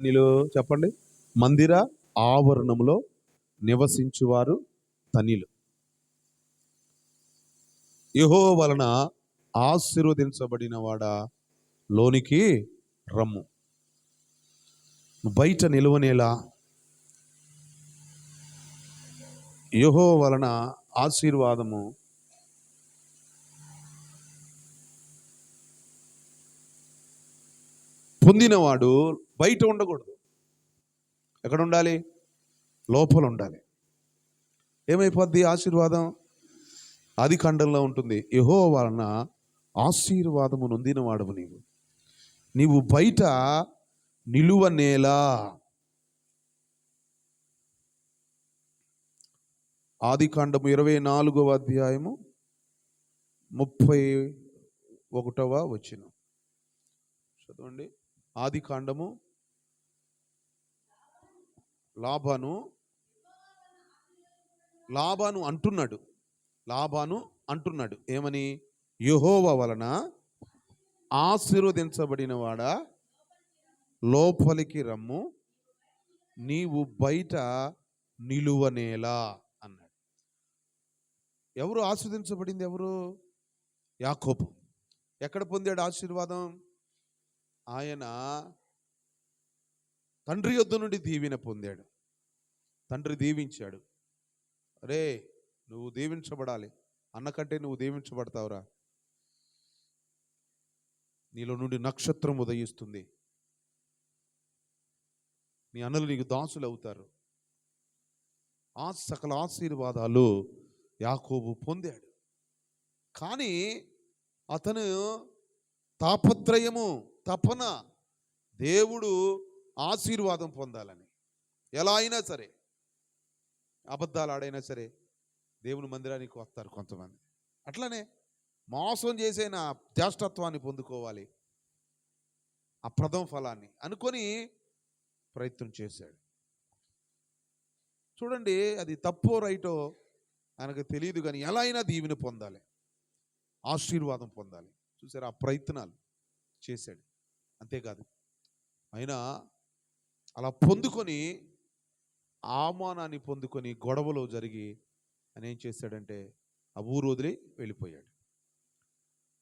నీలో చెప్పండి. మందిర ఆవరణములో నివసించువారు ధన్యులు. యెహోవా వలన ఆశీర్వదించబడిన వాడా లోనికి రమ్ము. బయట నిలువనేలా యెహోవా వలన ఆశీర్వాదము పొందినవాడు బయట ఉండకూడదు. ఎక్కడ ఉండాలి? లోపల ఉండాలి. ఏమైపోద్ది ఆశీర్వాదం? ఆది కాండంలో ఉంటుంది. యెహోవా వలన ఆశీర్వాదము నొందినవాడవు నీవు బయట నిలువనేలా. ఆది కాండము 24వ అధ్యాయము 31వ వచనం చదవండి. ఆది కాండము. లాబాను అంటున్నాడు ఏమని? యెహోవా వలన ఆశీర్వదించబడిన వాడా లోపలికి రమ్ము, నీవు బయట నిలువనేలా అన్నాడు. ఎవరు ఆశీర్వదించబడింది? ఎవరు? యాకోబు. ఎక్కడ పొందాడు ఆశీర్వాదం? ఆయన తండ్రి యొద్ద నుండి దీవెన పొందాడు. తండ్రి దీవించాడు. అరే, నువ్వు దీవించబడాలి, అన్నకంటే నువ్వు దీవించబడతావురా, నీలో నుండి నక్షత్రం ఉదయిస్తుంది, నీ అన్నలు నీకు దాసులు అవుతారు. ఆ సకల ఆశీర్వాదాలు యాకోబు పొందాడు. కానీ అతను తపన దేవుడు ఆశీర్వాదం పొందాలని. ఎలా అయినా సరే, అబద్ధాలు ఆడైనా సరే దేవుని మందిరానికి వస్తారు కొంతమంది. అట్లనే మోసం చేసే జ్యేష్ఠత్వాన్ని పొందుకోవాలి, ఆ ప్రథమ ఫలాన్ని అనుకొని ప్రయత్నం చేశాడు. చూడండి, అది తప్పో రైటో ఆయనకు తెలియదు, కానీ ఎలా అయినా దీవెన పొందాలి, ఆశీర్వాదం పొందాలి. చూసారు, ఆ ప్రయత్నాలు చేశాడు. అంతేకాదు, అయినా అలా పొందుకొని అవమానాన్ని పొందుకొని గొడవలో జరిగి ఆయన ఏం చేశాడంటే ఆ ఊరు వదిలి వెళ్ళిపోయాడు.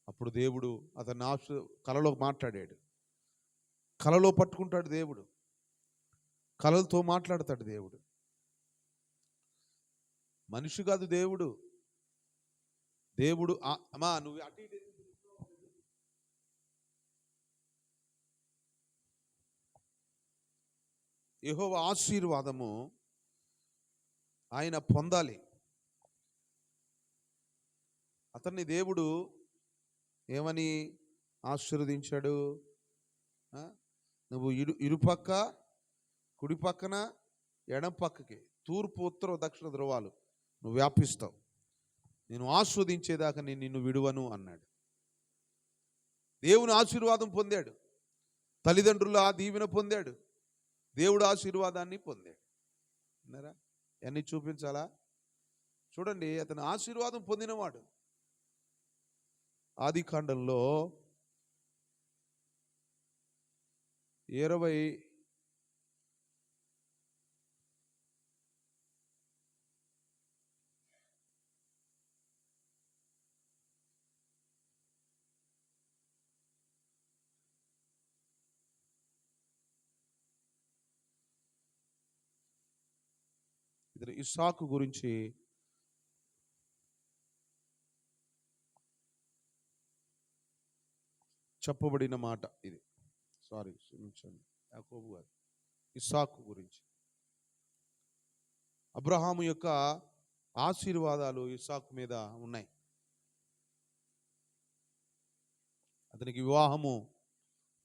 అప్పుడు దేవుడు అతన్ని కలలో మాట్లాడాడు. కలలో పట్టుకుంటాడు దేవుడు, కలలతో మాట్లాడతాడు దేవుడు. మనిషి కాదు దేవుడు. అమ్మా నువ్వు అటు ఇటు యెహోవా ఆశీర్వాదము ఆయన పొందాలి. అతన్ని దేవుడు ఏమని ఆశీర్వదించాడు? నువ్వు ఇరుపక్క, కుడి పక్కన, ఎడం పక్కకి, తూర్పు, ఉత్తర, దక్షిణ ధ్రువాలు నువ్వు వ్యాపిస్తావు, నేను ఆస్వాదించేదాకా నేను నిన్ను విడువను అన్నాడు. దేవుని ఆశీర్వాదం పొందాడు, తల్లిదండ్రుల దీవెన పొందాడు, దేవుడు ఆశీర్వాదాన్ని పొందాడు. అన్నారా? అన్నీ చూపించాలా? చూడండి, అతను ఆశీర్వాదం పొందినవాడు. ఆది కాండంలో 20 ఇస్సాకు గురించి చెప్పబడిన మాట ఇది. క్షమించండి, యాకోబు గారు, ఇస్సాకు గురించి. అబ్రహాము యొక్క ఆశీర్వాదాలు ఇస్సాకు మీద ఉన్నాయి. అతనికి వివాహము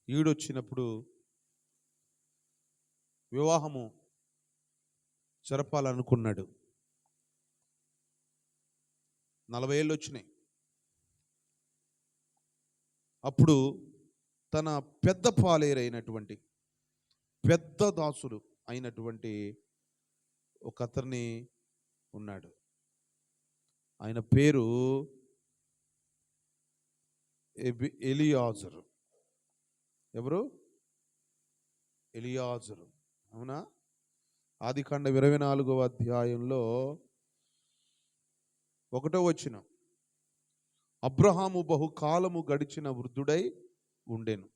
ఈడొచ్చినప్పుడు వివాహము జరపాలనుకున్నాడు. 40 ఏళ్ళు వచ్చినాయి. అప్పుడు తన పెద్ద పాలేరైనటువంటి పెద్ద దాసుడు అయినటువంటి ఒక అతన్ని ఉన్నాడు. ఆయన పేరు ఎలియాజరు. ఎవరు? ఎలియాజరు. అవునా? ఆదికాండ 24వ అధ్యాయంలో 1వ వచనం, అబ్రహాము బహుకాలము గడిచిన వృద్ధుడై ఉండెను,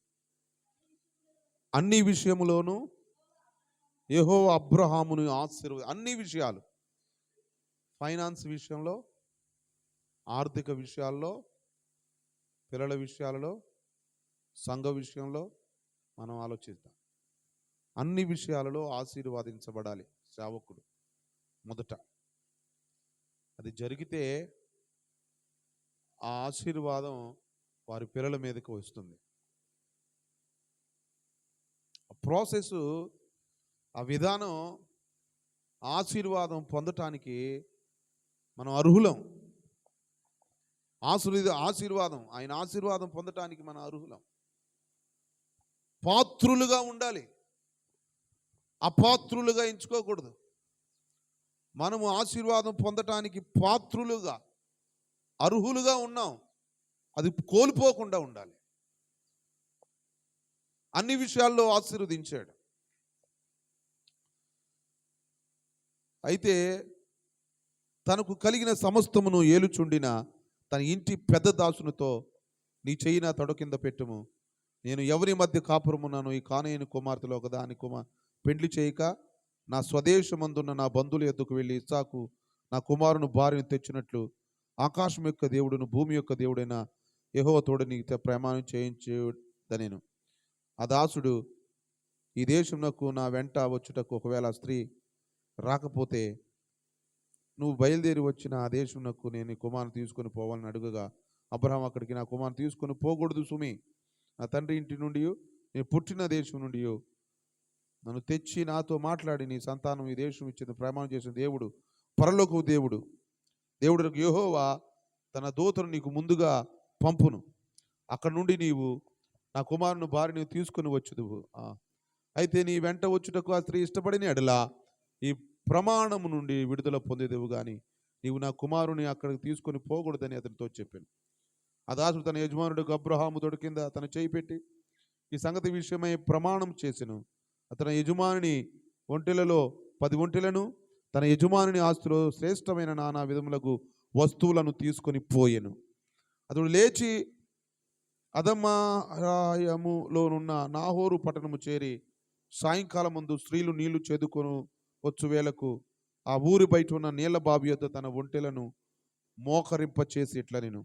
అన్ని విషయములోనూ యెహోవా అబ్రహామును అన్ని విషయాలు, ఫైనాన్స్ విషయంలో, ఆర్థిక విషయాల్లో, పిల్లల విషయాలలో, సంఘ విషయంలో మనం ఆలోచిద్దాం. అన్ని విషయాలలో ఆశీర్వాదించబడాలి సేవకుడు మొదట. అది జరిగితే ఆ ఆశీర్వాదం వారి పిల్లల మీదకి వస్తుంది. ప్రాసెస్, ఆ విధానం, ఆశీర్వాదం పొందటానికి మనం అర్హులం. ఆశీర్వాదం, ఆయన ఆశీర్వాదం పొందటానికి మనం అర్హులం. పాత్రులుగా ఉండాలి, అపాత్రులుగా ఎంచుకోకూడదు. మనము ఆశీర్వాదం పొందటానికి పాత్రులుగా, అర్హులుగా ఉన్నాం, అది కోల్పోకుండా ఉండాలి. అన్ని విషయాల్లో ఆశీర్వదించాడు. అయితే తనకు కలిగిన సమస్తమును ఏలుచుండిన తన ఇంటి పెద్ద దాసునితో, నీ చెయ్యి నా తొడ కింద పెట్టుము, నేను ఎవరి మధ్య కాపురమున్నాను, ఈ కానేయుని కుమార్తెలో ఒకదాని పెండ్లి చేయక నా స్వదేశమందున్న నా బంధువుల యొద్దకు వెళ్ళి ఇస్సాకు నా కుమారుని భార్యను తెచ్చినట్లు ఆకాశం యొక్క దేవుడును భూమి యొక్క దేవుడైన యెహోవా తోడు నీకు ప్రమాణం చేయించుదనెను. ఆ దాసుడు, ఈ దేశమునకు నా వెంట వచ్చుటకు ఒకవేళ స్త్రీ రాకపోతే నువ్వు బయలుదేరి వచ్చిన ఆ దేశమునకు నేను ఈ కుమారుని తీసుకొని పోవాలని అడుగగా, అబ్రహాం అక్కడికి నా కుమారుని తీసుకొని పోకూడదు సుమి, నా తండ్రి ఇంటి నుండి, నేను పుట్టిన దేశం నుండి నన్ను తెచ్చి నాతో మాట్లాడి నీ సంతానం ఈ దేశం ఇచ్చింది ప్రమాణం చేసిన దేవుడు, పరలోకపు దేవుడు, దేవుడు యెహోవా తన దూతను నీకు ముందుగా పంపును, అక్కడి నుండి నీవు నా కుమారుని భార్యను తీసుకుని వచ్చుదువు. అయితే నీ వెంట వచ్చుటకు ఆ స్త్రీ ఇష్టపడిన ఎడలా ఈ ప్రమాణము నుండి విడుదల పొందేదేవు కానీ నీవు నా కుమారుని అక్కడికి తీసుకొని పోకూడదని అతనితో చెప్పాను. ఆ దాసుడు తన యజమానుడు అబ్రహాము తొడ కింద తన చేయి పెట్టి ఈ సంగతి విషయమై ప్రమాణం చేసెను. అతని యజమాని ఒంటెలలో 10 ఒంటెలను, తన యజమాని ఆస్తిలో శ్రేష్టమైన నానా విధములకు వస్తువులను తీసుకొని పోయెను. అతడు లేచి అదమారాయములోనున్న నాహోరు పట్టణము చేరి సాయంకాలం ముందు స్త్రీలు నీళ్లు చేదుకొని వచ్చు వేళకు ఆ ఊరి బయట ఉన్న నీళ్ల బావి యొద్ద తన ఒంటెలను మోకరింప చేసి ఇట్లా, నేను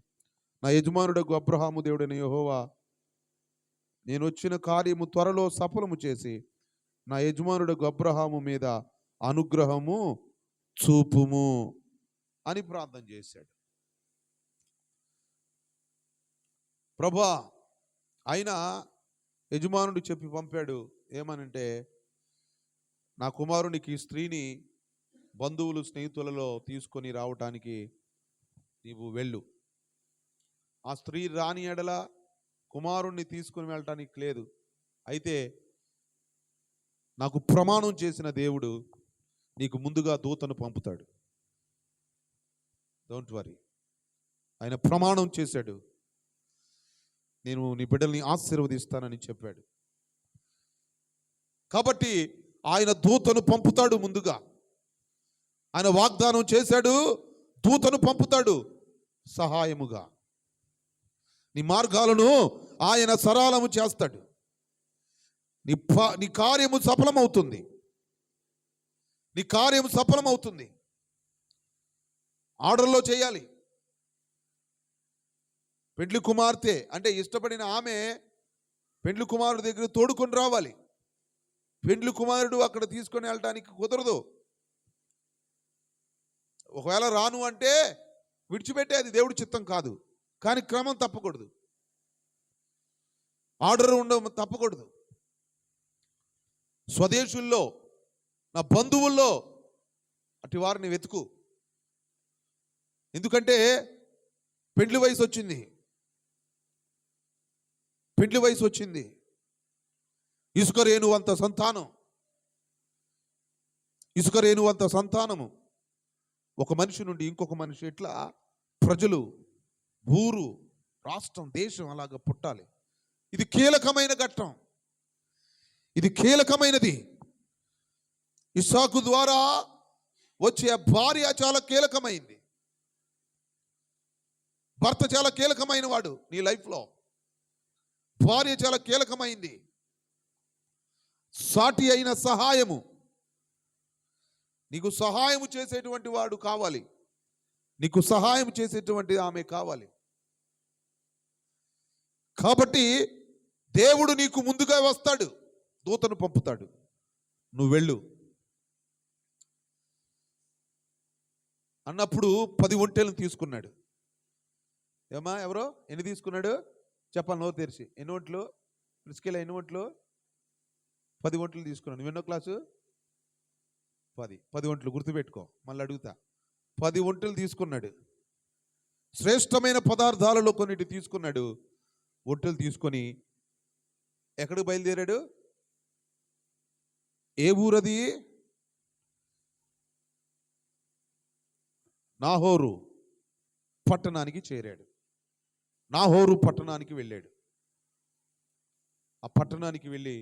నా యజమానుడకు అబ్రహాము దేవుడైన యెహోవా, నేను వచ్చిన కార్యము త్వరలో సఫలము చేసి నా యజమానుడకు అబ్రహాము మీద అనుగ్రహము చూపుము అని ప్రార్థన చేశాడు. ప్రభువా, అయినా యజమానుడు చెప్పి పంపాడు ఏమనంటే, నా కుమారునికి ఈ స్త్రీని బంధువులు స్నేహితులలో తీసుకొని రావటానికి నీవు వెళ్ళు. ఆ స్త్రీ రాని ఎడల కుమారుణ్ణి తీసుకొని వెళ్ళటానికి లేదు. అయితే నాకు ప్రమాణం చేసిన దేవుడు నీకు ముందుగా దూతను పంపుతాడు. Don't worry. ఆయన ప్రమాణం చేశాడు, నేను నీ బిడ్డల్ని ఆశీర్వదిస్తానని చెప్పాడు. కాబట్టి ఆయన దూతను పంపుతాడు. ముందుగా ఆయన వాగ్దానం చేశాడు, దూతను పంపుతాడు సహాయముగా. నీ మార్గాలను ఆయన సరళము చేస్తాడు. నీ కార్యము సఫలమవుతుంది. నీ కార్యము సఫలమవుతుంది. ఆర్డర్లో చేయాలి. పెండ్లి కుమార్తె అంటే ఇష్టపడిన ఆమె పెండ్లి కుమారుడి దగ్గర తోడుకొని రావాలి. పెండ్లి కుమారుడు అక్కడ తీసుకొని వెళ్ళటానికి కుదరదు. ఒకవేళ రాను అంటే విడిచిపెట్టే, అది దేవుడి చిత్తం కాదు. కానీ క్రమం తప్పకూడదు, ఆర్డర్ తప్పకూడదు. స్వదేశుల్లో, నా బంధువుల్లో అటు వారిని వెతుకు. ఎందుకంటే పెండ్లి వయసు వచ్చింది. పెండ్లి వయసు వచ్చింది. ఇసుక రేణువంత సంతానం, ఇసుక రేణువంత సంతానము ఒక మనిషి నుండి ఇంకొక మనిషి, ఇట్లా ప్రజలు, ఊరు, రాష్ట్రం, దేశం అలాగ పుట్టాలి. ఇది కీలకమైన ఘట్టం. ఇది కీలకమైనది. ఇస్సాకు ద్వారా వచ్చే భార్య చాలా కీలకమైంది. భర్త చాలా కీలకమైన వాడు నీ లైఫ్లో. భార్య చాలా కీలకమైంది. సాటి అయిన సహాయము, నీకు సహాయం చేసేటువంటి వాడు కావాలి, నీకు సహాయం చేసేటువంటి ఆమె కావాలి. కాబట్టి దేవుడు నీకు ముందుగా వస్తాడు, దూతను పంపుతాడు, నువ్వు వెళ్ళు అన్నప్పుడు 10 ఒంటెలను తీసుకున్నాడు. ఏమా ఎవరో ఎన్ని తీసుకున్నాడు చెప్పాలి నోరు తెరిచి. ఎన్ని ఒంట్లు ప్రిస్కిలా? ఎన్ని ఒంట్లు? 10 ఒంట్లు తీసుకున్నాడు. నువ్వు ఎన్నో క్లాసు? 10 ఒంట్లు గుర్తుపెట్టుకో, మళ్ళీ అడుగుతా. 10 ఒంటెలు తీసుకున్నాడు. శ్రేష్టమైన పదార్థాలలో కొన్నిటి తీసుకున్నాడు. ఒంటెలు తీసుకొని ఎక్కడికి బయలుదేరాడు? ఏ ఊరది? నాహోరు పట్టణానికి చేరాడు. నాహోరు పట్టణానికి వెళ్ళాడు. ఆ పట్టణానికి వెళ్ళి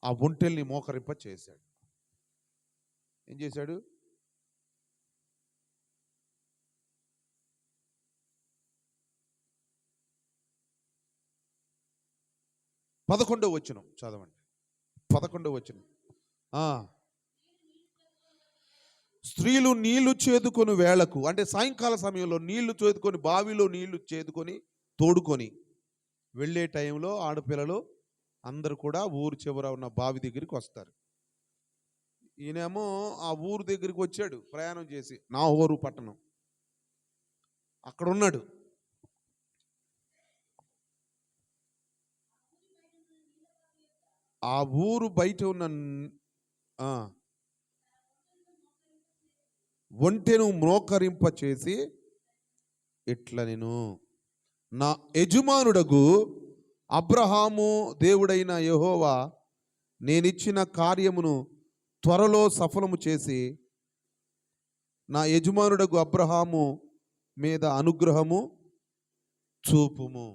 ఆ ఒంటెల్ని మోకరింప చేశాడు. ఏం చేశాడు? పదకొండవ వచనం చదవండి. 11వ వచనం. స్త్రీలు నీళ్లు చేదుకొని వేళకు, అంటే సాయంకాల సమయంలో నీళ్లు చేదుకొని, బావిలో నీళ్లు చేదుకొని తోడుకొని వెళ్ళే టైంలో ఆడపిల్లలు అందరూ కూడా ఊరు చివర ఉన్న బావి దగ్గరికి వస్తారు. ఈయనేమో ఆ ఊరు దగ్గరికి వచ్చాడు ప్రయాణం చేసి, నాహోరు పట్టణం అక్కడ ఉన్నాడు. ఆ ఊరు బయట ఉన్న ఒంటెను మోకరింప చేసి ఇట్లా, నేను నా యజమానుడగు అబ్రహాము దేవుడైన యెహోవా నేనిచ్చిన కార్యమును త్వరలో సఫలము చేసి నా యజమానుడగు అబ్రహాము మీద అనుగ్రహము చూపుము.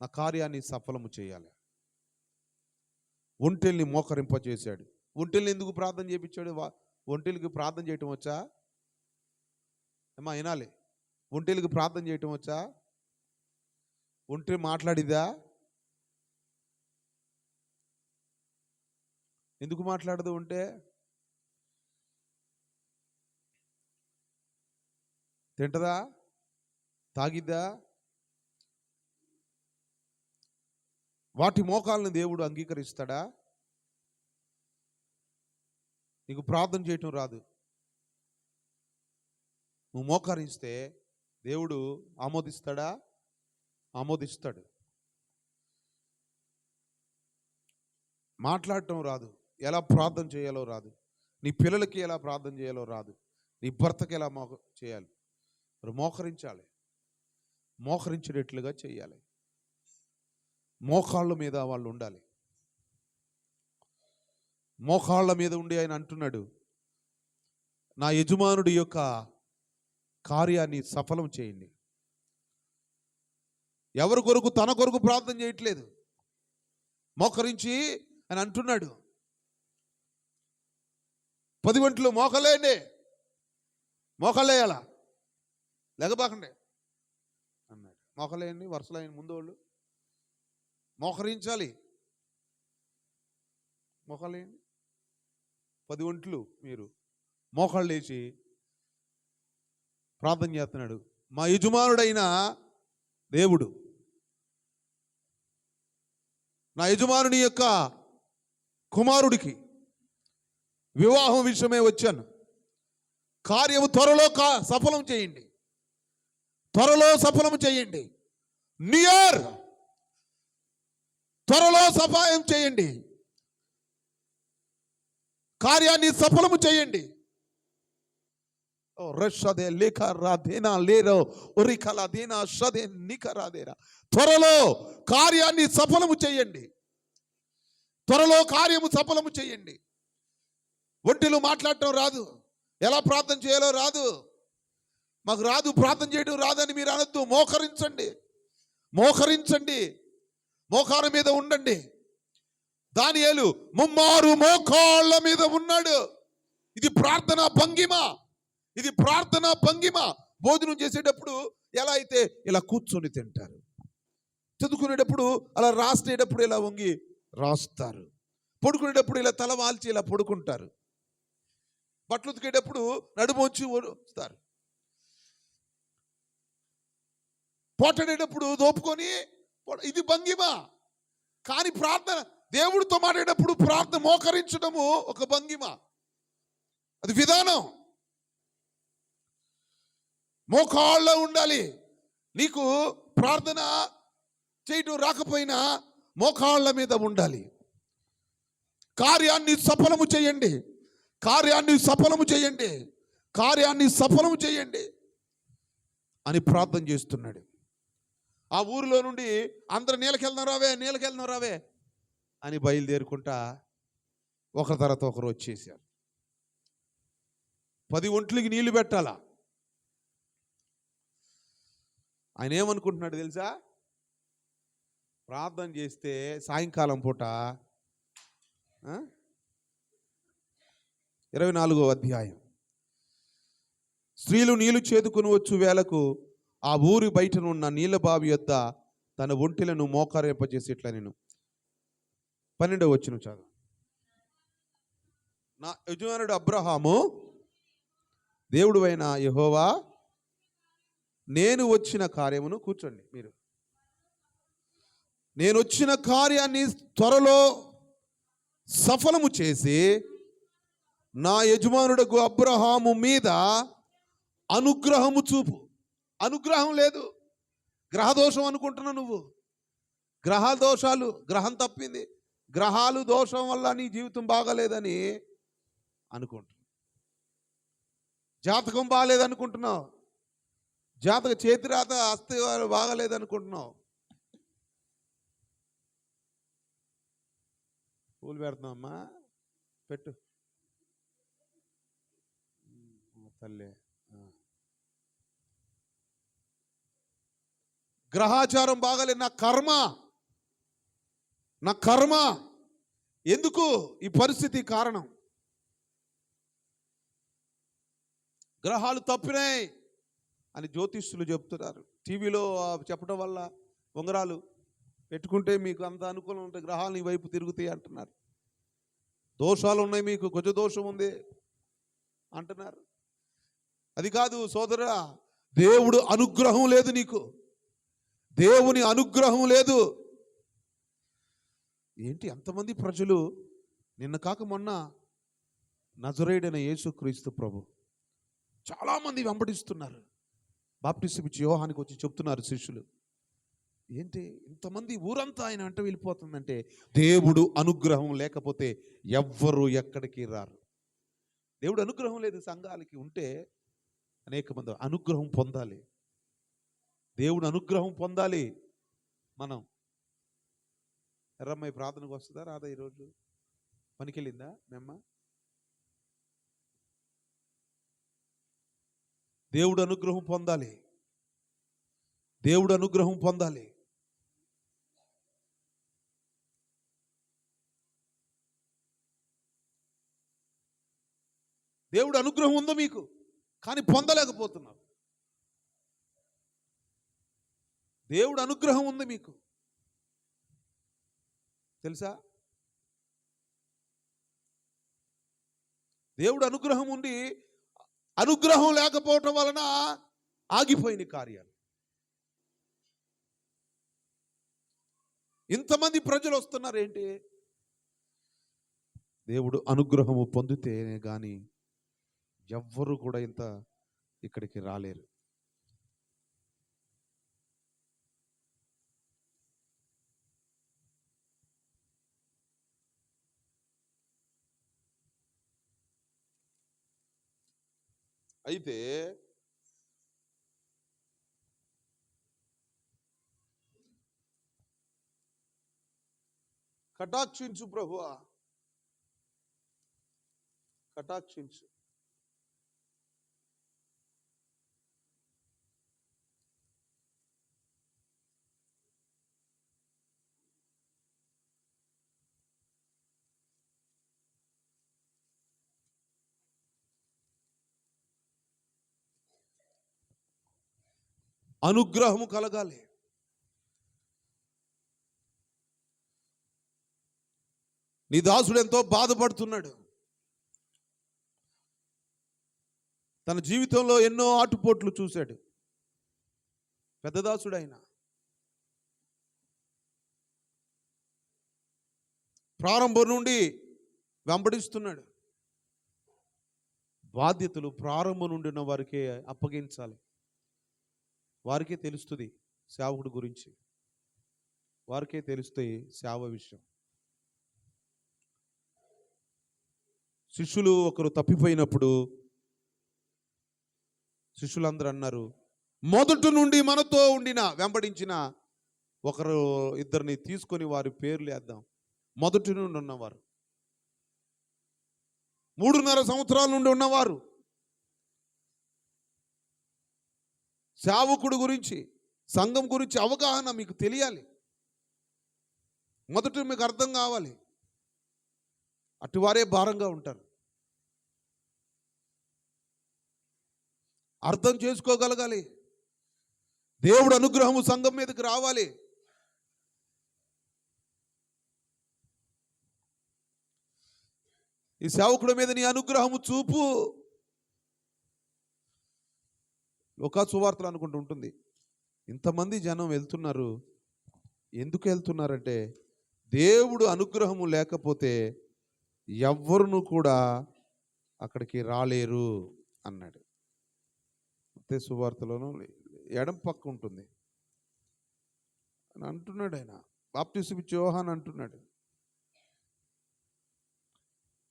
నా కార్యాన్ని సఫలము చేయాలి. ఒంటెల్ని మోకరింప చేశాడు. ఒంటెల్ని ఎందుకు ప్రార్థన చేయించాడు? ఒంటెలకి ప్రార్థన చేయటం వచ్చా? ఏమా వినాలి. ఒంటెలకి ప్రార్థన చేయటం వచ్చా? ఒంటె మాట్లాడిదా? ఎందుకు మాట్లాడదు? ఉంటే తింటదా? తాగిద్దా? వాటి మోకాలను దేవుడు అంగీకరిస్తాడా? నీకు ప్రార్థన చేయటం రాదు, నువ్వు మోకరిస్తే దేవుడు ఆమోదిస్తాడా? ఆమోదిస్తాడు. మాట్లాడటం రాదు, ఎలా ప్రార్థన చేయాలో రాదు, నీ పిల్లలకి ఎలా ప్రార్థన చేయాలో రాదు, నీ భర్తకి ఎలా చేయాలి, మరి మోకరించాలి. మోకరించేటట్లుగా చేయాలి. మోకాళ్ళ మీద వాళ్ళు ఉండాలి. మోకాళ్ళ మీద ఉండి ఆయన అంటున్నాడు, నా యజమానుడి యొక్క కార్యాన్ని సఫలం చేయండి. ఎవరి కొరకు? తన కొరకు ప్రార్థన చేయట్లేదు. మోకరించి అని అంటున్నాడు, 10 గంటలు మోకలేండి, మోకలేయాలా, లెగబాకండి అన్నాడు. మోకలేయండి, వరుసలో ఆయన ముందు వాళ్ళు మోకరించాలి. మోకాలేయండి, 10 గంటలు మీరు మోకాళ్ళు లేచి ప్రార్థన చేస్తున్నాడు. మా యజమానుడైన దేవుడు, నా యజమానుని యొక్క కుమారుడికి వివాహం విషయమే వచ్చాను. కార్యము త్వరలో సఫలం చేయండి, త్వరలో సఫలం చేయండి. నియర్, త్వరలో సహాయం చేయండి, కార్యాన్ని సఫలము చేయండి. త్వరలో కార్యాన్ని సఫలము చేయండి, త్వరలో కార్యము సఫలము చేయండి. ఒంటిలు మాట్లాడటం రాదు, ఎలా ప్రార్థన చేయాలో రాదు, మాకు రాదు, ప్రార్థన చేయడం రాదని మీరు అనొద్దు. మోకరించండి, మోకరించండి, మోకారు మీద ఉండండి. దానియేలు ముమ్మారు మోకాళ్ళ మీద ఉన్నాడు. ఇది ప్రార్థన భంగిమ, ఇది ప్రార్థన భంగిమ. భోజనం చేసేటప్పుడు ఎలా అయితే ఇలా కూర్చొని తింటారు, చదువుకునేటప్పుడు అలా రాసేటప్పుడు ఇలా వంగి రాస్తారు, పడుకునేటప్పుడు ఇలా తల వాల్చి ఇలా పడుకుంటారు, బట్టలు ఉతికేటప్పుడు నడుమొచ్చి వస్తారు, పోటాడేటప్పుడు దోపుకొని. ఇది భంగిమ. కానీ ప్రార్థన, దేవుడితో మాట్లాడేటప్పుడు ప్రార్థన మోకరించడము ఒక భంగిమ, అది విధానం. మోకాళ్ళ ఉండాలి. నీకు ప్రార్థన చేయటం రాకపోయినా మోకాళ్ళ మీద ఉండాలి. కార్యాన్ని సఫలము చేయండి, కార్యాన్ని సఫలము చేయండి, కార్యాన్ని సఫలము చేయండి అని ప్రార్థన చేస్తున్నాడు. ఆ ఊరిలో నుండి అందరు నీళ్ళకెళ్దాం రావే, నీళ్ళకెళ్దాం రావే అని బయలుదేరుకుంటా ఒకరి తర్వాత ఒకరు వచ్చేసారు. 10 ఒంట్లకి నీళ్లు పెట్టాలా. ఆయన ఏమనుకుంటున్నాడు తెలుసా? ప్రార్థన చేస్తే సాయంకాలం పూట 24వ అధ్యాయం, స్త్రీలు నీళ్లు చేదుకుని వచ్చు వేళకు ఆ ఊరి బయటనున్న నీళ్ళ బావి యొద్ద తన ఒంటిలను మోకరింపజేసేట్లా నేను. 12వ వచనం చదువు. నా యజమానుడు అబ్రహాము, దేవుడు అయిన యెహోవా, నేను వచ్చిన కార్యమును, కూర్చోండి మీరు, నేను వచ్చిన కార్యాన్ని త్వరలో సఫలము చేసి నా యజమానుడకు అబ్రహాము మీద అనుగ్రహము చూపు. అనుగ్రహం లేదు, గ్రహదోషం అనుకుంటున్నావు నువ్వు. గ్రహ దోషాలు, గ్రహం తప్పింది, గ్రహాలు దోషం వల్ల నీ జీవితం బాగాలేదని అనుకుంటున్నావు. జాతకం బాగాలేదనుకుంటున్నావు, జాతక చేతిరాత అస్థి బాగాలేదనుకుంటున్నావు. పూలు పెడుతున్నావమ్మా, పెట్టు తల్లి. గ్రహాచారం బాగాలేదు, నా కర్మ, నా కర్మ. ఎందుకు ఈ పరిస్థితి కారణం? గ్రహాలు తప్పినాయి అని జ్యోతిష్యులు చెప్తున్నారు. టీవీలో చెప్పడం వల్ల ఉంగరాలు పెట్టుకుంటే మీకు అంత అనుకూలం ఉంటే గ్రహాలు ఈ వైపు తిరుగుతాయి అంటున్నారు. దోషాలు ఉన్నాయి, మీకు కొంచెం దోషం ఉంది అంటున్నారు. అది కాదు సోదరా, దేవుడు అనుగ్రహం లేదు నీకు, దేవుని అనుగ్రహం లేదు. ఏంటి ఎంతమంది ప్రజలు నిన్న కాక మొన్న నజరేయుడైన యేసుక్రీస్తు ప్రభు చాలామంది వెంబడిస్తున్నారు. బాప్టిసం ఇచ్చి యోహానికి వచ్చి చెప్తున్నారు శిష్యులు, ఏంటి ఇంతమంది ఊరంతా ఆయన వెంట వెళ్ళిపోతుందంటే దేవుడు అనుగ్రహం లేకపోతే ఎవ్వరు ఎక్కడికి రారు. దేవుడు అనుగ్రహం లేదు సంఘాలకి ఉంటే అనేక మంది అనుగ్రహం పొందాలి, దేవుడు అనుగ్రహం పొందాలి. మనం ఎర్రమ్మాయి ప్రార్థనకు వస్తుందా రాదా? ఈరోజు పనికెళ్ళిందా మేమ్మ? దేవుడు అనుగ్రహం పొందాలి, దేవుడు అనుగ్రహం పొందాలి. దేవుడు అనుగ్రహం ఉందో మీకు, కానీ పొందలేకపోతున్నారు. దేవుడు అనుగ్రహం ఉంది మీకు తెలుసా? దేవుడు అనుగ్రహం ఉండి అనుగ్రహం లేకపోవటం వలన ఆగిపోయిన కార్యాలు. ఇంతమంది ప్రజలు వస్తున్నారు ఏంటి? దేవుడు అనుగ్రహము పొందితేనే కానీ ఎవ్వరు కూడా ఇంత ఇక్కడికి రాలేరు. అయితే కటాక్షించు ప్రభువా, కటాక్షించు. అనుగ్రహము కలగాలి. నీ దాసుడు ఎంతో బాధపడుతున్నాడు. తన జీవితంలో ఎన్నో ఆటుపోట్లు చూశాడు. పెద్ద దాసుడు ఆయన. ప్రారంభం నుండి వెంబడిస్తున్నాడు. బాధ్యతలు ప్రారంభం నుండి ఉన్న వారికే అప్పగించాలి. వారికే తెలుస్తుంది సేవకుడి గురించి, వారికే తెలుస్తాయి సేవ విషయం. శిష్యులు ఒకరు తప్పిపోయినప్పుడు శిష్యులందరూ అన్నారు, మొదటి నుండి మనతో ఉండిన వెంబడించిన ఒకరు ఇద్దరిని తీసుకొని వారి పేర్లు వేద్దాం. మొదటి నుండి ఉన్నవారు, 3.5 సంవత్సరాల నుండి ఉన్నవారు, సేవకుడు గురించి, సంఘం గురించి అవగాహన మీకు తెలియాలి. మొదట మీకు అర్థం కావాలి. అటువారే భారంగా ఉంటారు. అర్థం చేసుకోగలగాలి. దేవుడు అనుగ్రహము సంఘం మీదకి రావాలి. ఈ సేవకుడి మీద నీ అనుగ్రహము చూపు. లోకా సువార్తలు అనుకుంటూ ఉంటుంది, ఇంతమంది జనం వెళ్తున్నారు, ఎందుకు వెళ్తున్నారంటే దేవుడు అనుగ్రహము లేకపోతే ఎవ్వరును కూడా అక్కడికి రాలేరు అన్నాడు. మత్తయి సువార్తలోనూ ఎడం పక్క ఉంటుంది అని అంటున్నాడు ఆయన. బాప్తిసం ఇచ్చే యోహాను అంటున్నాడు.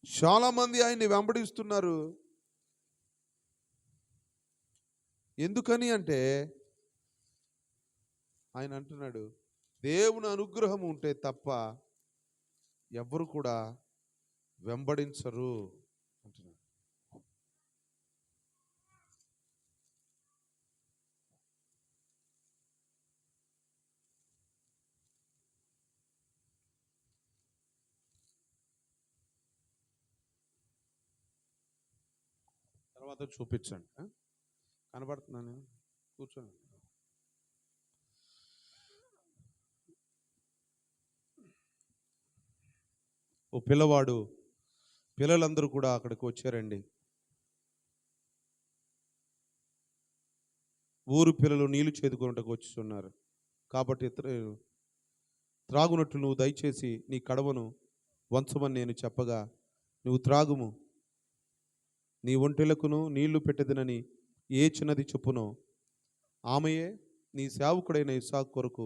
చాలామంది ఆయన్ని వెంబడిస్తున్నారు. ఎందుకని అంటే ఆయన అంటున్నాడు, దేవుని అనుగ్రహం ఉంటే తప్ప ఎవ్వరు కూడా వెంబడించరు అంటున్నాడు. తర్వాత చూపించండి. కనబడుతున్నాను నేను, కూర్చోండి. ఓ పిల్లవాడు, పిల్లలందరూ కూడా అక్కడికి వచ్చారండి. ఊరు పిల్లలు నీళ్లు చేదుకున్నట్టుకు వచ్చున్నారు. కాబట్టి త్రాగునట్లు నువ్వు దయచేసి నీ కడవను వంచమని నేను చెప్పగా, నువ్వు త్రాగుము, నీ ఒంటెలకును నీళ్లు పెట్టెదనని ఏ చిన్నది చెప్పునో ఆమెయే నీ సేవకుడైన ఇస్సాకు కొరకు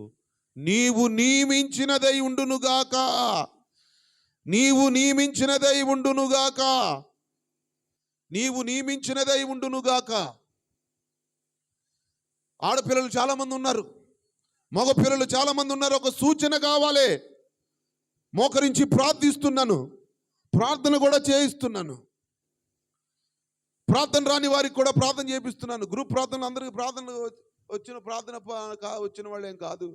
నీవు నియమించినదై ఉండునుగాక. నీవు నియమించినదై ఉండునుగాక. నీవు నియమించినదై ఉండునుగాక. ఆడపిల్లలు చాలామంది ఉన్నారు, మగ పిల్లలు చాలామంది ఉన్నారు. ఒక సూచన కావాలి. మోకరించి ప్రార్థిస్తున్నాను, ప్రార్థన కూడా చేయిస్తున్నాను. ప్రార్థన రాని వారికి కూడా ప్రార్థన చేపిస్తున్నాను. గ్రూప్ ప్రార్థనలు అందరికీ ప్రార్థన వచ్చిన వాళ్ళు ఏం కాదు,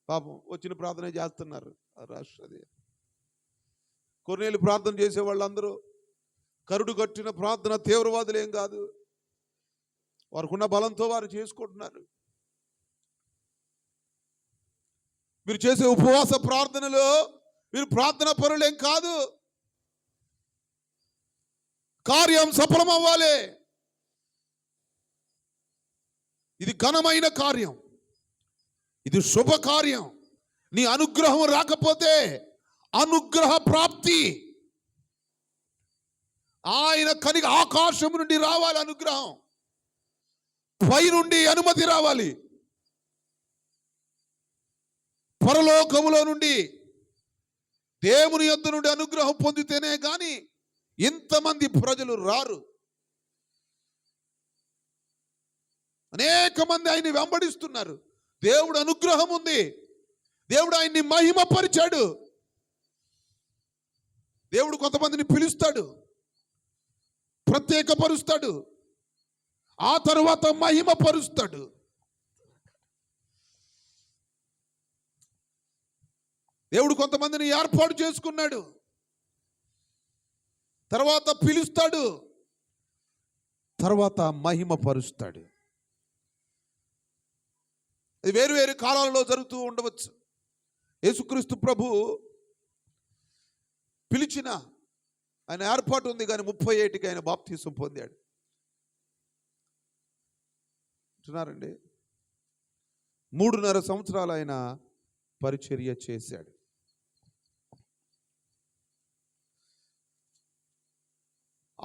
పాపం వచ్చిన ప్రార్థన చేస్తున్నారు. రాష్ట్రది కొన్నేళ్ళు ప్రార్థన చేసే వాళ్ళందరూ కరుడు కట్టిన ప్రార్థన తీవ్రవాదులు ఏం కాదు. వారికి ఉన్న బలంతో వారు చేసుకుంటున్నారు. మీరు చేసే ఉపవాస ప్రార్థనలో మీరు ప్రార్థన పరులేం కాదు. కార్యం సఫలం అవ్వాలి. ఇది ఘనమైన కార్యం, ఇది శుభకార్యం. నీ అనుగ్రహం రాకపోతే అనుగ్రహ ప్రాప్తి ఆయన కనిక ఆకాశం నుండి రావాలి. అనుగ్రహం పై నుండి అనుమతి రావాలి. పరలోకములో నుండి దేవుని యొద్ద నుండి అనుగ్రహం పొందితేనే కానీ ఇంతమంది ప్రజలు రారు. అనేక మంది ఆయన్ని వెంబడిస్తున్నారు. దేవుడు అనుగ్రహం ఉంది. దేవుడు ఆయన్ని మహిమపరిచాడు. దేవుడు కొంతమందిని పిలుస్తాడు, ప్రత్యేకపరుస్తాడు, ఆ తరువాత మహిమపరుస్తాడు. దేవుడు కొంతమందిని ఏర్పాటు చేసుకున్నాడు, తర్వాత పిలుస్తాడు, తర్వాత మహిమపరుస్తాడు. అది వేరు వేరు కాలాలలో జరుగుతూ ఉండవచ్చు. యేసుక్రీస్తు ప్రభు పిలిచిన ఆయన ఏర్పాటు ఉంది, కానీ 30 ఏటికి ఆయన బాప్తీసం పొందాడు. అంటున్నారండి. 3.5 సంవత్సరాలు ఆయన పరిచర్య చేశాడు.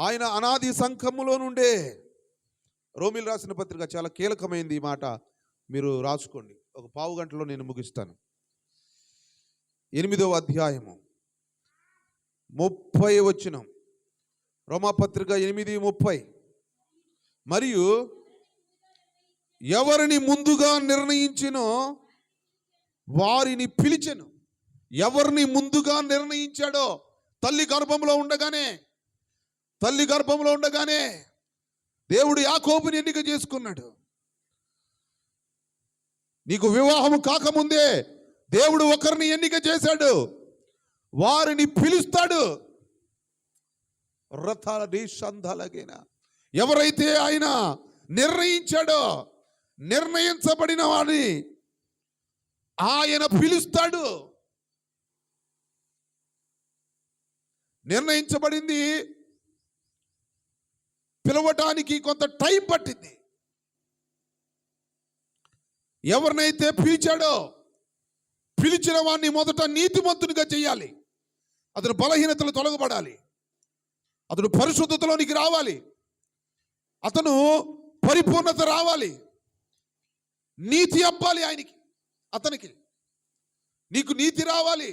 ఆయన అనాది సంఘములో నుండే, రోమిల్ రాసిన పత్రిక చాలా కీలకమైంది, ఈ మాట మీరు రాసుకోండి. ఒక పావు గంటలో నేను ముగిస్తాను. 8వ అధ్యాయము 30 వచనం, రోమాపత్రిక 8:30. మరియు ఎవరిని ముందుగా నిర్ణయించినో వారిని పిలిచెను. ఎవరిని ముందుగా నిర్ణయించాడో, తల్లి గర్భంలో ఉండగానే దేవుడు యాకోబుని ఎన్నిక చేసుకున్నాడు. నీకు వివాహము కాకముందే దేవుడు ఒకరిని ఎన్నిక చేశాడు, వారిని పిలుస్తాడు. రథాల దేశంధలగిన ఎవరైతే ఆయన నిర్ణయించాడో, నిర్ణయించబడిన వాడిని ఆయన పిలుస్తాడు. నిర్ణయించబడింది పిలవటానికి కొంత టైం పట్టింది. ఎవరినైతే పిలిచాడో, పిలిచిన వాడిని మొదట నీతిమంతునిగా చేయాలి. అతను బలహీనతలు తొలగబడాలి, అతడు పరిశుద్ధతలోనికి రావాలి, అతను పరిపూర్ణత రావాలి, నీతి అవ్వాలి. అతనికి నీకు నీతి రావాలి.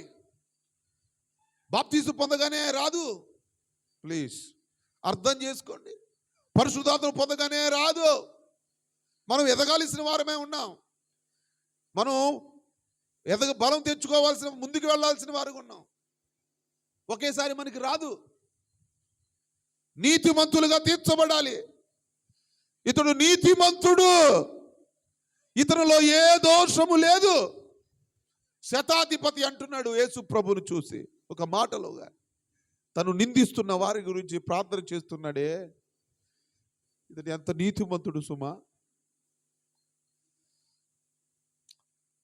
బాప్తీసు పొందగానే రాదు, ప్లీజ్ అర్థం చేసుకోండి. పరిశుద్ధాత్మ పొందగానే రాదు. మనం ఎదగాల్సిన వారమే ఉన్నాం. మనం బలం తెచ్చుకోవాల్సిన, ముందుకు వెళ్ళాల్సిన వారుగా ఉన్నాం. ఒకేసారి మనకి రాదు. నీతిమంతులుగా తీర్చబడాలి. ఇతడు నీతిమంతుడు, ఇతనిలో ఏ దోషము లేదు. శతాధిపతి అంటున్నాడు యేసు ప్రభుని చూసి ఒక మాటలోగా. తను నిందిస్తున్న వారి గురించి ప్రార్థన చేస్తున్నాడే, ఇతడు ఎంత నీతిమంతుడు సుమా.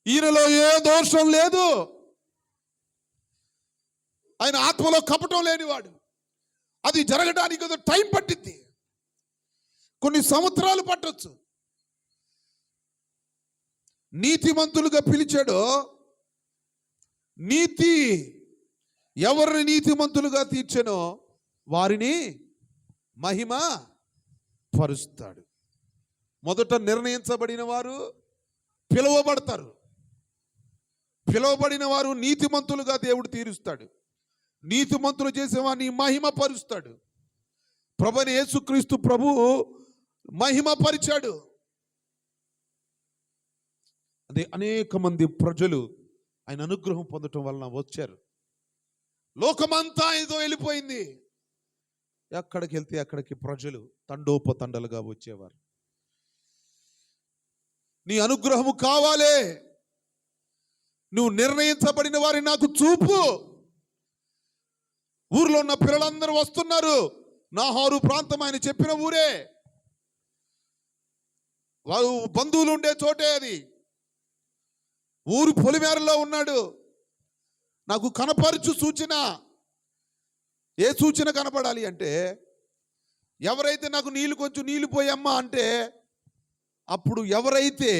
ఈయనలో ఏ దోషం లేదు. ఆయన ఆత్మలో కపటం లేనివాడు. అది జరగడానికి టైం పట్టింది, కొన్ని సంవత్సరాలు పట్టొచ్చు. నీతిమంతులుగా పిలిచాడో, నీతి ఎవరిని నీతిమంతులుగా తీర్చెనో వారిని మహిమ పరుస్తాడు. మొదట నిర్ణయించబడిన వారు పిలువబడతారు. పిలువబడిన వారు నీతిమంతులుగా దేవుడు తీరుస్తాడు. నీతిమంతులు చేసేవాడిని మహిమ పరుస్తాడు. ప్రభువైన యేసుక్రీస్తు ప్రభు మహిమ పరిచాడు. అదే అనేక మంది ప్రజలు ఆయన అనుగ్రహం పొందటం వలన వచ్చారు. లోకమంతా ఆయనతో వెళ్ళిపోయింది. ఎక్కడికి వెళ్తే అక్కడికి ప్రజలు తండోపతండలుగా వచ్చేవారు. నీ అనుగ్రహము కావాలే, నువ్వు నిర్ణయించబడిన వారిని నాకు చూపు. ఊర్లో ఉన్న పిల్లలందరూ వస్తున్నారు. నాహారు ప్రాంతం ఆయన చెప్పిన ఊరే, వారు బంధువులు ఉండే చోటే అది. ఊరు పొలిమేరలో ఉన్నాడు. నాకు కనపరచు సూచన. ఏ సూచన కనపడాలి అంటే, ఎవరైతే నాకు కొంచెం నీళ్లు పోయమ్మా అంటే, అప్పుడు ఎవరైతే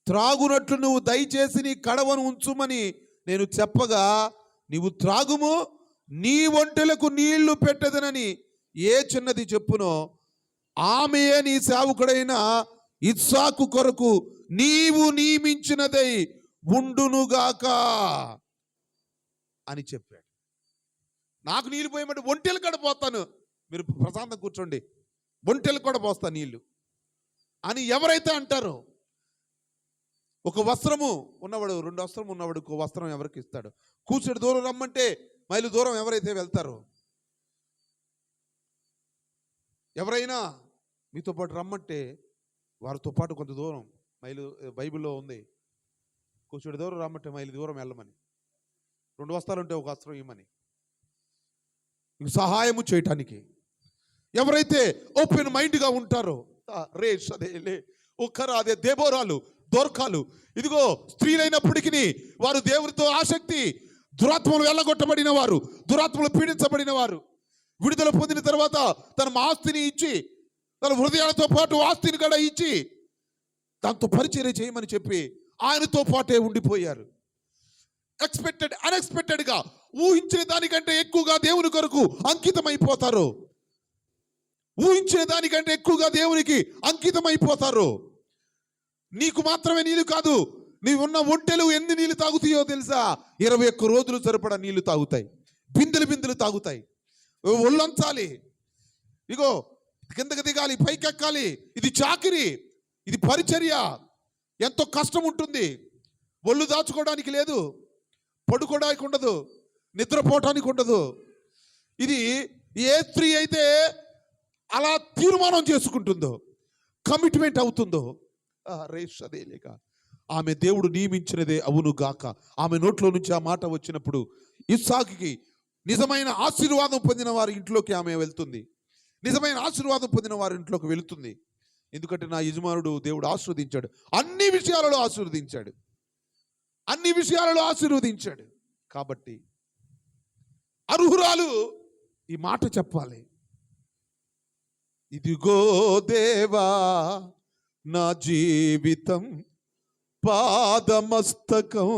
త్రాగునట్లు నువ్వు దయచేసి నీ కడవను ఉంచుమని నేను చెప్పగా, నీవు త్రాగుము, నీ ఒంటెలకు నీళ్లు పెట్టదనని ఏ చిన్నది చెప్పునో ఆమెయే నీ సేవకుడైన ఇస్సాకు కొరకు నీవు నియమించినదై ఉండునుగాక అని చెప్పాడు. నాకు నీళ్ళు పోయమంటే ఒంటెలు కూడా పోతాను, మీరు ప్రశాంతంగా కూర్చోండి, ఒంటెలు కూడా పోస్తా నీళ్లు అని ఎవరైతే అంటారో, ఒక వస్త్రము ఉన్నవాడు, 2 వస్త్రం ఉన్నవాడు ఒక వస్త్రం ఎవరికి ఇస్తాడు? కూర్చొని దూరం రమ్మంటే మైలు దూరం ఎవరైతే వెళ్తారో, ఎవరైనా మీతో పాటు రమ్మంటే వారితో పాటు కొంత దూరం మైలు, బైబిల్లో ఉంది, కూర్చొని దూరం రమ్మంటే మైలు దూరం వెళ్ళమని. 2 వస్త్రాలు ఉంటే ఒక వస్త్రం ఇవ్వమని, మీకు సహాయము చేయటానికి. ఎవరైతే ఓపెన్ మైండ్గా ఉంటారో రేష్ అదే ఒక్కరాదే దేబోరాలు దోర్కాలు, ఇదిగో స్త్రీలైనప్పటికీ వారు దేవునితో ఆసక్తి, దురాత్మలు వెళ్ళగొట్టబడిన వారు, దురాత్మలు పీడించబడిన వారు, విడుదల పొందిన తర్వాత తన ఆస్తిని ఇచ్చి, తన హృదయాలతో పాటు ఆస్తిని కూడా ఇచ్చి దాంతో పరిచర్య చేయమని చెప్పి ఆయనతో పాటే ఉండిపోయారు. అన్ఎక్స్పెక్టెడ్గా ఊహించిన దానికంటే ఎక్కువగా దేవుని కొరకు అంకితమైపోతారు. ఊహించిన దానికంటే ఎక్కువగా దేవునికి అంకితమైపోతారు. నీకు మాత్రమే నీళ్ళు కాదు, నీవున్న ఒంటెలు ఎన్ని నీళ్ళు తాగుతాయో తెలుసా? 21 రోజులు సరిపడా నీళ్లు తాగుతాయి, బిందెలు తాగుతాయి. ఒళ్ళొంచాలి, ఇగో కిందకి దిగాలి, పైకెక్కాలి. ఇది చాకిరి, ఇది పరిచర్య, ఎంతో కష్టం ఉంటుంది. ఒళ్ళు దాచుకోవడానికి లేదు, పడుకోవడానికి ఉండదు, నిద్రపోవటానికి ఉండదు. ఇది ఏ స్త్రీ అయితే అలా తీర్మానం చేసుకుంటుందో, కమిట్మెంట్ అవుతుందో, రేషదేలేక ఆమె దేవుడు నియమించినదే అవును గాక. ఆమె నోట్లో నుంచి ఆ మాట వచ్చినప్పుడు ఇస్సాకుకి నిజమైన ఆశీర్వాదం పొందిన వారి ఇంట్లోకి ఆమె వెళ్తుంది. నిజమైన ఆశీర్వాదం పొందిన వారి ఇంట్లోకి వెళుతుంది. ఎందుకంటే నా యజమానుడు దేవుడు ఆశీర్వదించాడు, అన్ని విషయాలలో ఆశీర్వదించాడు, అన్ని విషయాలలో ఆశీర్వదించాడు. కాబట్టి అర్హురాలు ఈ మాట చెప్పాలి, ఇదిగో దేవా నా జీవితం పాదమస్తకం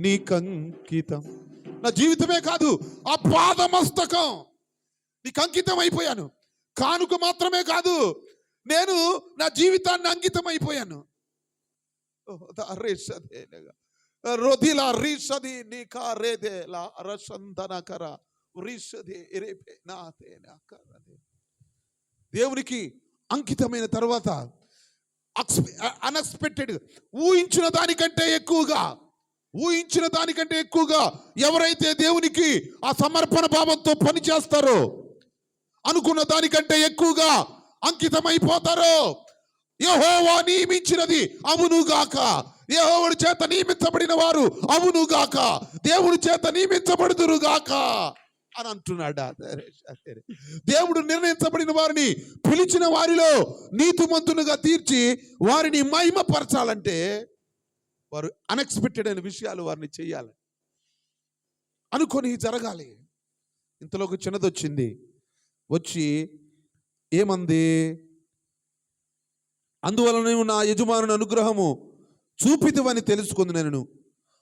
నీకంకితం. నా జీవితమే కాదు, ఆ పాదమస్తకం నీకు అంకితం అయిపోయాను. కానుక మాత్రమే కాదు, నేను నా జీవితాన్ని అంకితం అయిపోయాను. రోదిలా రీషది నీకా రేదేలా రసందనకర రీషది ఎరేపే నాతేనకరదే. దేవునికి అంకితమైన తర్వాత అన్ఎక్స్పెక్టెడ్, ఊహించిన దానికంటే ఎక్కువగా ఎవరైతే దేవునికి ఆ సమర్పణ భావంతో పని చేస్తారో, అనుకున్న దానికంటే ఎక్కువగా అంకితమైపోతారో, యెహోవా నియమించినది అవునుగాక, యెహోవాడి చేత నియమించబడిన వారు అవునుగాక, దేవుడి చేత నియమించబడుదురుగాక అని అంటున్నాడా. దేవుడు నిర్ణయించబడిన వారిని, పిలిచిన వారిలో నీతిమంతులుగా తీర్చి వారిని మహిమపరచాలంటే వారు అన్ఎక్స్పెక్టెడ్ అయిన విషయాలు వారిని చేయాలి, అనుకొని జరగాలి. ఇంతలో ఒక చిన్నది వచ్చింది, వచ్చి ఏమంది? అందువలన నువ్వు నా యజమానుని అనుగ్రహము చూపితివని తెలుసుకుంది. నేను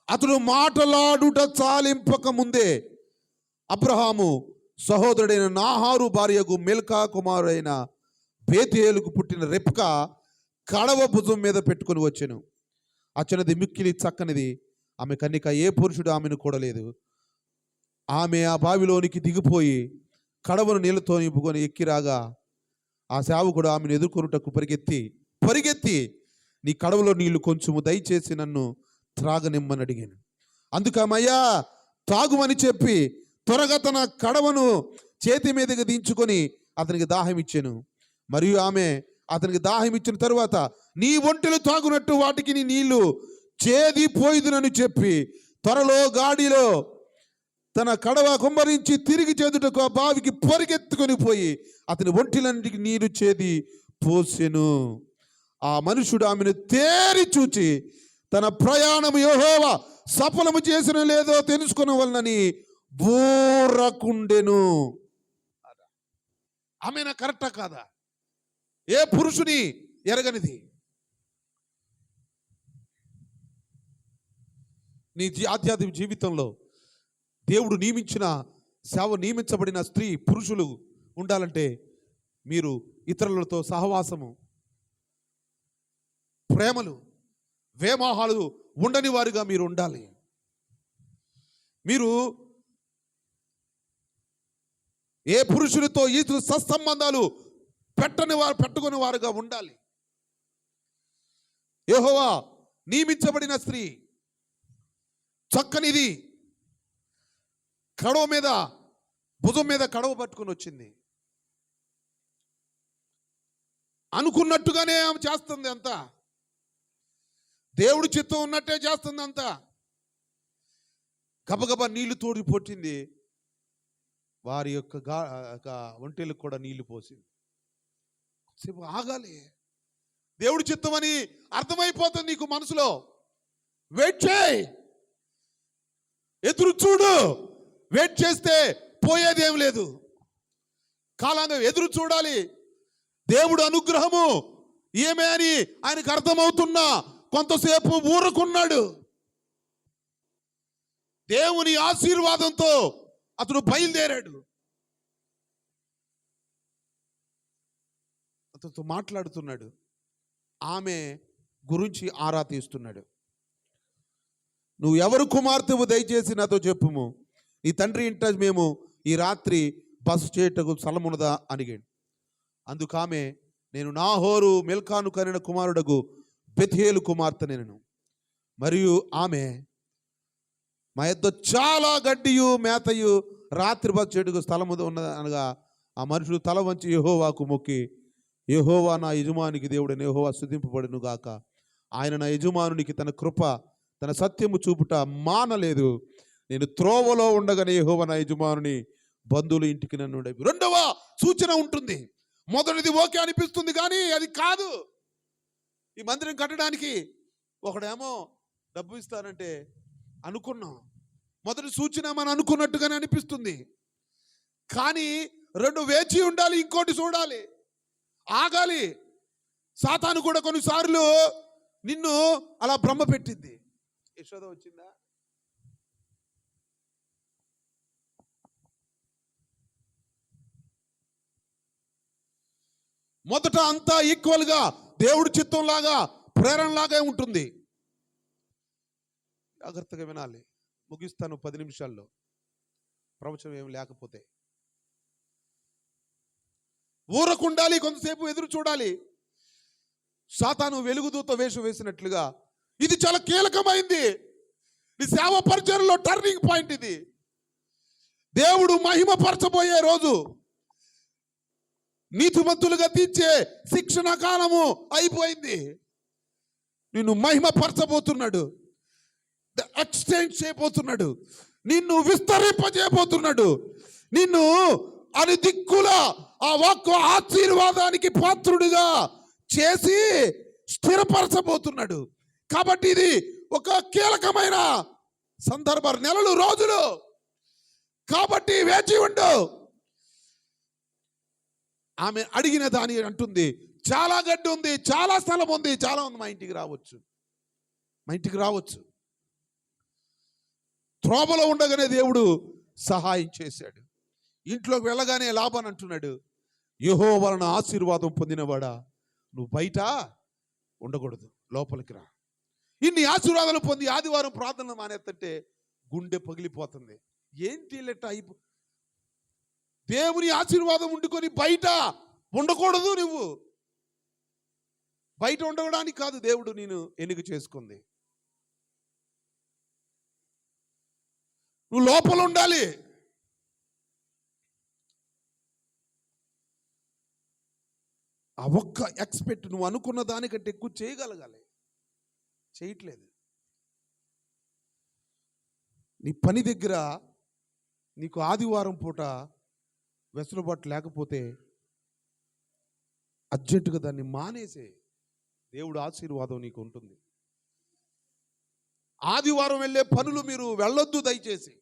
అతడు మాటలాడుట చాలింపక ముందే అబ్రహాము సహోదరుడైన నాహారు భార్యకు మిల్కా కుమారుడైన బేతేలుకు పుట్టిన రెప్కా కడవ భుజం మీద పెట్టుకుని వచ్చెను. అచ్చనది మిక్కిలి చక్కనిది, ఆమె కన్నిక ఏ పురుషుడు ఆమెను కూడలేదు. ఆమె ఆ బావిలోనికి దిగిపోయి కడవను నీళ్లతో నింపుకొని ఎక్కిరాగా ఆ సేవకుడు ఆమెను ఎదుర్కొనుటకు పరిగెత్తి నీ కడవలో నీళ్లు కొంచెము దయచేసి నన్ను త్రాగనిమ్మని అడిగాను. అందుకమయ్యా తాగుమని చెప్పి త్వరగా తన కడవను చేతి మీదకి దించుకొని అతనికి దాహం ఇచ్చాను. మరియు ఆమె అతనికి దాహం ఇచ్చిన తరువాత నీ ఒంటెలు తాగునట్టు వాటికి నీ నీళ్లు చేదిపోయిదునని చెప్పి త్వరలో గాడిలో తన కడవ కుమ్మరించి తిరిగి చేదుటకు ఆ బావికి పరిగెత్తుకొని పోయి అతని ఒంటిలన్నిటికి నీరు చేది పోసెను. ఆ మనుషుడు ఆమెను తేరి చూచి తన ప్రయాణం యెహోవా సఫలము చేసిన లేదో తెలుసుకొనవలనని బూరకుండెను. ఆమెనా కరెక్టా కాదా? ఏ పురుషుని ఎరగనిది. నీ ఆధ్యాత్మిక జీవితంలో దేవుడు నియమించిన నియమించబడిన స్త్రీ పురుషులు ఉండాలంటే మీరు ఇతరులతో సహవాసము, ప్రేమలు, వేమోహాలు ఉండని వారుగా మీరు ఉండాలి. మీరు ఏ పురుషులతో ఈ సత్సంబంధాలు పెట్టుకుని వారుగా ఉండాలి. యెహోవా నియమించబడిన స్త్రీ చక్కనిది, కడవ మీద భుజం మీద కడవ పట్టుకుని వచ్చింది. అనుకున్నట్టుగానే ఆమె చేస్తుంది అంతా, దేవుడు చిత్తం ఉన్నట్టే చేస్తుంది అంతా. గబగబా నీళ్లు తోడి పొట్టింది. వారి యొక్క ఒంటెలకు కూడా నీళ్లు పోసింది. సేపు ఆగాలి. దేవుడి చిత్తమని అర్థమైపోతుంది నీకు మనసులో. వెయిట్ చేయి, ఎదురు చూడు. వెయిట్ చేస్తే పోయేదేం లేదు. కాలంగా ఎదురు చూడాలి. దేవుడు అనుగ్రహము ఏమే అని ఆయనకు అర్థమవుతున్నా కొంతసేపు ఊరుకున్నాడు. దేవుని ఆశీర్వాదంతో అతడు బయలుదేరాడు. అతనితో మాట్లాడుతున్నాడు. ఆమె గురించి ఆరా తీస్తున్నాడు. నువ్వు ఎవరు కుమార్తెవు, దయచేసి నాతో చెప్పుము. ఈ తండ్రి ఇంట మేము ఈ రాత్రి బస చేయుటకు స్థలమున్నదా అడిగాడు. అందుకు ఆమె, నేను నాహోరు మిల్కాను కనిన కుమారుడగు బెతేలు కుమార్తె నేను. మరియు ఆమె, మా యొద్ద చాలా గడ్డియు మేతయు రాత్రి బస చేయుటకు స్థలము ఉన్నది అనగా, ఆ మనుషుడు తల వంచి యెహోవాకు మొక్కి, యెహోవా నా యజమానికి దేవుడని యెహోవా స్తుతింపబడును గాక. ఆయన నా యజమానునికి తన కృప తన సత్యము చూపుట మానలేదు. నేను త్రోవలో ఉండగానే యెహోవా నా యజమానుని బంధువుల ఇంటికి నన్ను. రెండవ సూచన ఉంటుంది. మొదటిది ఓకే అనిపిస్తుంది, కానీ అది కాదు. ఈ మందిరం కట్టడానికి ఒకడేమో డబ్బు ఇస్తానంటే అనుకున్నాం. మొదటి సూచన మనం అనుకున్నట్టుగానే అనిపిస్తుంది, కానీ రెండు వేచి ఉండాలి, ఇంకోటి చూడాలి, ఆగాలి. సాతాను కూడా కొన్నిసార్లు నిన్ను అలా భ్రమ పెట్టింది. యశోద వచ్చిందా? మొదట అంతా ఈక్వల్గా దేవుడి చిత్తంలాగా ప్రేరణలాగా ఉంటుంది. జాగ్రత్తగా వినాలి. ముగిస్తాను 10 నిమిషాల్లో, ప్రవచనం ఏమి లేకపోతే. ఊరకుండాలి, కొంతసేపు ఎదురు చూడాలి. సాతాను వెలుగుదూత వేషం వేసినట్లుగా ఇది చాలా కీలకమైంది. నీ సేవ పరిచయంలో టర్నింగ్ పాయింట్ ఇది. దేవుడు మహిమపరచబోయే రోజు, నీతిమంతులుగా తీర్చే శిక్షణ కాలము అయిపోయింది. నిన్ను మహిమపరచబోతున్నాడు, ఎక్స్టెండ్ చేయబోతున్నాడు, నిన్ను విస్తరింపజేయబోతున్నాడు, నిన్ను అని దిక్కుల ఆ ఒక్క ఆశీర్వాదానికి పాత్రుడిగా చేసి స్థిరపరచబోతున్నాడు. కాబట్టి ఇది ఒక కీలకమైన సందర్భం, నెలలు, రోజులు. కాబట్టి వేచి ఉండు. ఆమె అడిగిన దాని అంటుంది, చాలా గడ్డి ఉంది, చాలా స్థలం ఉంది, చాలా ఉంది, మా ఇంటికి రావచ్చు, మా ఇంటికి రావచ్చు. త్రోవలో ఉండగానే దేవుడు సహాయం చేశాడు. ఇంట్లోకి వెళ్ళగానే లాభాన్ని అంటున్నాడు, యెహోవా వలన ఆశీర్వాదం పొందినవాడా, నువ్వు బయట ఉండకూడదు, లోపలికి రా. ఇన్ని ఆశీర్వాదాలు పొంది ఆదివారం ప్రార్థనలు మానేస్తుంటే గుండె పగిలిపోతుంది. ఏంటి లెట్ట అయిపో, దేవుని ఆశీర్వాదం ఉండుకొని బయట ఉండకూడదు. నువ్వు బయట ఉండడానికి కాదు దేవుడు నేను ఎన్నిక చేసుకుంది, నువ్వు లోపల ఉండాలి. ఆ ఒక్క ఎక్స్పెక్ట్ నువ్వు అనుకున్న దానికంటే ఎక్కువ చేయగలగాలి. చేయట్లేదు. నీ పని దగ్గర నీకు ఆదివారం పూట వెసులుబాటు లేకపోతే అర్జెంటుగా దాన్ని మానేసే. దేవుడు ఆశీర్వాదం నీకు ఉంటుంది. ఆదివారం వెళ్ళే పనులు మీరు వెళ్ళొద్దు దయచేసి.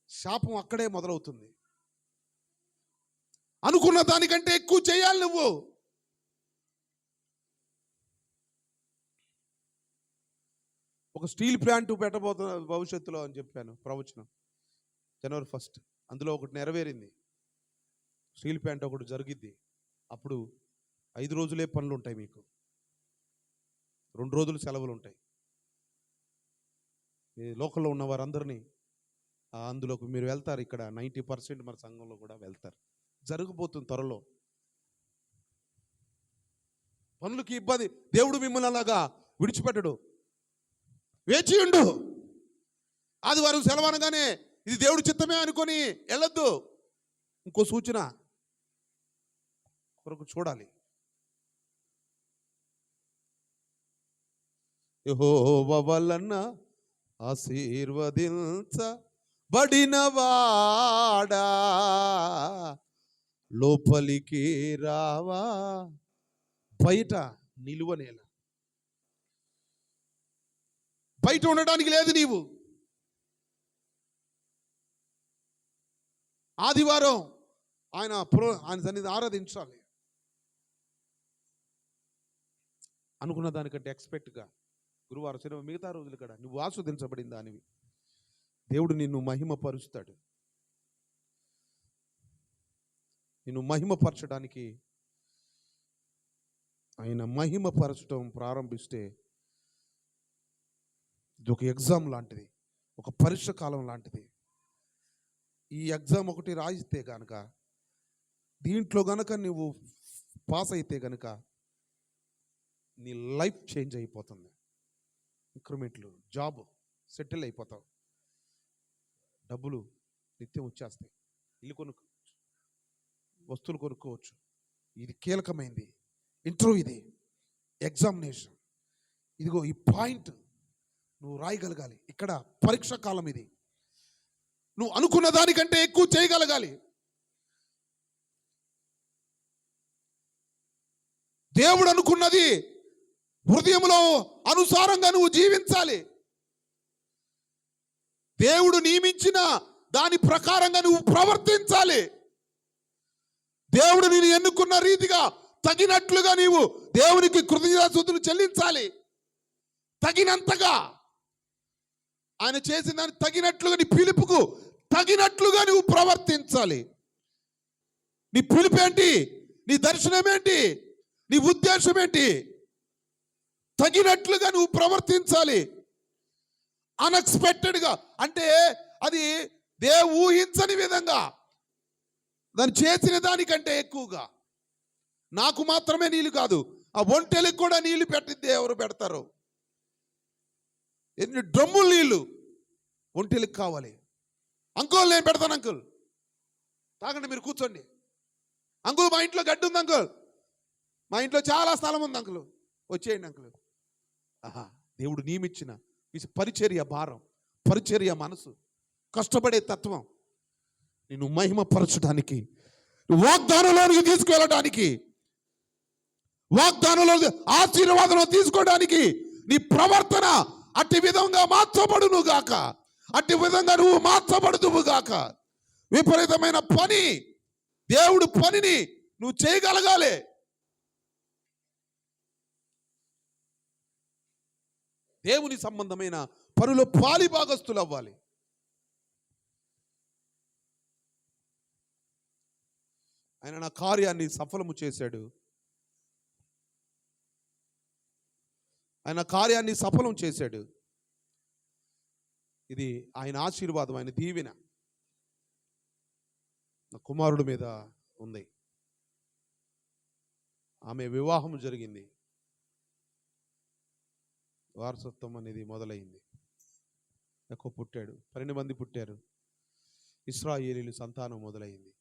శాపం అక్కడే మొదలవుతుంది. అనుకున్న దానికంటే ఎక్కువ చేయాలి నువ్వు. ఒక స్టీల్ ప్లాంట్ పెట్టబోతున్న భవిష్యత్తులో అని చెప్పాను ప్రవచనం, జనవరి 1. అందులో ఒకటి నెరవేరింది. స్టీల్ ప్లాంట్ ఒకటి జరిగిద్ది. అప్పుడు 5 రోజులే పనులు ఉంటాయి, మీకు 2 రోజులు సెలవులు ఉంటాయి. ఈ లోకల్లో ఉన్న వారందరినీ అందులోకి మీరు వెళ్తారు. ఇక్కడ 90% మన సంఘంలో కూడా వెళ్తారు. జరగబోతుంది త్వరలో. పనులకి ఇబ్బంది. దేవుడు మిమ్మల్ని అలాగా విడిచిపెట్టడు. వేచి ఉండు. ఆదివారం సెలవు అనగానే ఇది దేవుడి చిత్తమే అనుకొని వెళ్ళొద్దు. ఇంకో సూచన కొరకు చూడాలి. యెహోవా వలన ఆశీర్వదించ బడినవాడా లోపలికి రావా. బయట నిలువనేల, బయట ఉండడానికి లేదు. నీవు ఆదివారం ఆయన సన్నిధి ఆరాధించాలి అనుకున్న దానికంటే ఎక్స్పెక్ట్గా గురువారం శనివారం మిగతా రోజులు కూడా నువ్వు ఆస్వాదించబడిన దానివి. దేవుడు నిన్ను మహిమపరుస్తాడు. నిన్ను మహిమపరచడానికి ఆయన మహిమపరచడం ప్రారంభిస్తే ఇది ఒక ఎగ్జామ్ లాంటిది, ఒక పరీక్ష కాలం లాంటిది. ఈ ఎగ్జామ్ ఒకటి రాయిస్తే కనుక, దీంట్లో గనక నువ్వు పాస్ అయితే కనుక నీ లైఫ్ చేంజ్ అయిపోతుంది. ఇంక్రిమెంట్లు, జాబ్, సెటిల్ అయిపోతావు, డబ్బులు నిత్యం వచ్చేస్తాయి, ఇల్లు కొనుక్కోవచ్చు, వస్తువులు కొనుక్కోవచ్చు. ఇది కీలకమైంది ఇంటర్వ్యూ, ఇది ఎగ్జామినేషన్. ఇదిగో ఈ పాయింట్ నువ్వు రాయగలగాలి. ఇక్కడ పరీక్ష కాలం ఇది. నువ్వు అనుకున్న దానికంటే ఎక్కువ చేయగలగాలి. దేవుడు అనుకున్నది హృదయంలో అనుసారంగా నువ్వు జీవించాలి. దేవుడు నియమించిన దాని ప్రకారంగా నువ్వు ప్రవర్తించాలి. దేవుడు నేను ఎన్నుకున్న రీతిగా తగినట్లుగా నీవు దేవునికి కృతజ్ఞతాస్తుతులు చెల్లించాలి. తగినంతగా ఆయన చేసిన దానికి తగినట్లుగా, నీ పిలుపుకు తగినట్లుగా నువ్వు ప్రవర్తించాలి. నీ పిలుపు ఏంటి, నీ దర్శనం ఏంటి, నీ ఉద్దేశం ఏంటి, తగినట్లుగా నువ్వు ప్రవర్తించాలి. అన్ఎక్స్పెక్టెడ్గా అంటే అది ఊహించని విధంగా, దాన్ని చేసిన దానికంటే ఎక్కువగా. నాకు మాత్రమే నీళ్ళు కాదు, ఆ ఒంటెలకు కూడా నీళ్లు పెట్టిద్దే ఎవరు పెడతారు? ఎన్ని డ్రమ్ములు నీళ్ళు ఒంటెలకు కావాలి. అంకుల్ నేను పెడతాను, అంకుల్ తాగండి, మీరు కూర్చోండి. అంకుల్ మా ఇంట్లో గడ్డి ఉంది, అంకుల్ మా ఇంట్లో చాలా స్థలం ఉంది, అంకుల్ వచ్చేయండి అంకుల్. ఆహా, దేవుడు నియమించిన పరిచర్య భారం, పరిచర్య మనసు, కష్టపడే తత్వం నిన్ను మహిమపరచడానికి, వాగ్దానంలోనికి తీసుకువెళ్ళడానికి, వాగ్దానంలో ఆశీర్వాదంలో తీసుకోవడానికి నీ ప్రవర్తన అట్టి విధంగా మార్చబడును గాక, అట్టి విధంగా నువ్వు మార్చబడుదువు గాక. విపరీతమైన పని, దేవుడు పనిని నువ్వు చేయగలగాలి. దేవుని సంబంధమైన పనులు పాలి భాగస్తులు అవ్వాలి. ఆయన నా కార్యాన్ని సఫలము చేశాడు, ఆయన కార్యాన్ని సఫలం చేశాడు. ఇది ఆయన ఆశీర్వాదం, ఆయన దీవెన నా కుమారుడి మీద ఉంది. ఆమె వివాహం జరిగింది, వారసత్వం అనేది మొదలైంది. ఎక్కువ పుట్టాడు, 12 మంది పుట్టారు, ఇశ్రాయేలీయుల సంతానం మొదలైంది.